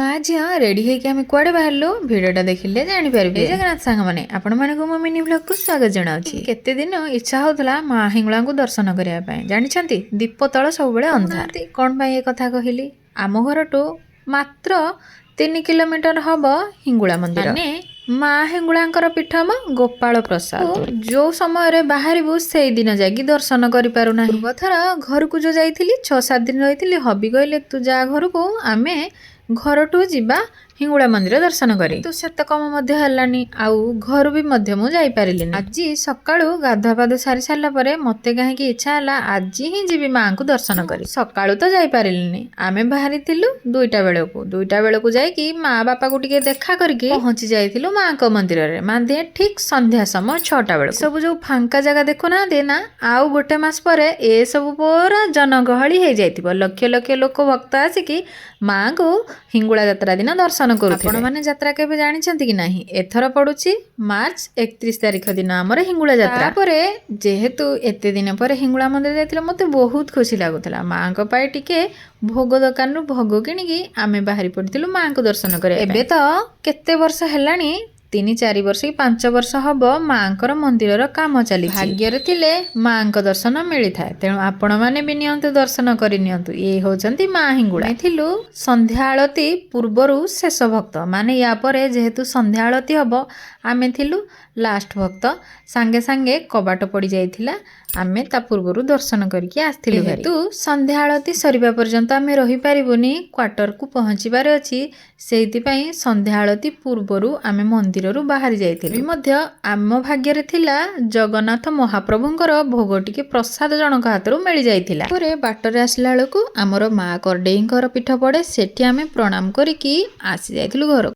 आज हाँ रेडी है कि आम कुआडे बाहर भिडटा देखिले जापर जगन्नाथ सांग मैंने आपण मानक मो मिनी ब्लॉग को स्वागत जनाऊँगी। केते दिन इच्छा होता माँ हिंगुला को दर्शन करने जानी दीप तल सब अंधार कौन पाई ये कथा कहली आम घर टू मात्र 3 किलोमीटर हम हिंगुला मंदिर माने माँ हिंगुलांकर पीठम गोपाल प्रसाद जो समय बाहर से दिन जाकि दर्शन कर पारुना। थर घर को जो जाइली 6-7 दिन रही हबी कहले तू जा घर को आमे घर टू जीवा हिंगुला मंदिर दर्शन करी तो सेत कम है घर भी मु जापारे आज सकाळु गाधुआ पाधु सारी सारा पर मत कहीं इच्छा है आज ही जीवी माँ को दर्शन करी सकाळु तो जापारे आमे बाहरी 2टा बेलू जाकि माँ बापा को टिके देखा करके पहुंची जाइलु माँ को मंदिर में माँ दे ठीक संध्या समय 6टा बेलू सब जो फांका जगह देखुना ना आउ गोटे मास पर ए सब पूरा जनगहली हो जाइथिबो लक्ष लक्ष लोक भक्त आसिकी माँ को हिंगुला यात्रा दिन दर्शन करुथि माने यात्रा केबे जानिछंती कि नाही एथर पडुची मार्च 31 तारिख दिन हमर हिंगुला यात्रा परे जेहेतु एते दिन पर हिंगुला मंदिर जाइतिले मते बहुत खुशी लागुतला माँ को पाई टिके भोग दुकान रु भोग किनिकी आमे बाहरी पड़िथिलु माँ को दर्शन करे एबे तो केते वर्ष हेलानी 3-4 वर्ष कि 5 वर्ष हम माँ मंदिर काम चली भाग्य थिले माँ को दर्शन मिली थाए तेणु आपण मैंने भी नियंतु दर्शन करनियंतु ये होचंती माँ हिंगुला थिलु संध्या आलती पूर्वर शेष भक्त माने या परे जेहेतु संध्या आलती हम आमे थिलु लास्ट भक्त सांगे सांगे कबाट पड़ जाइथिला आमे ता पूर्वर दर्शन करके आस्थिलु हेतु संध्या आलती सरीबा पर्यंत आमे रही पारिबुनी क्वार्टर को पहुँचबार अछि सेहिति पई संध्या आलती पूर्वर आमे मंदिर रु बाहरी जाइथिलु मध्य आम भाग्य रे थिला जगन्नाथ महाप्रभुंकर भोग टिके प्रसाद जनक हातरु मिली जाइथिला परे बाटर आसला बेलकु आमर माँ करडेईंकर पीठ पड़े सेठी आमे प्रणाम करिकी आसी जाइथिलु घर।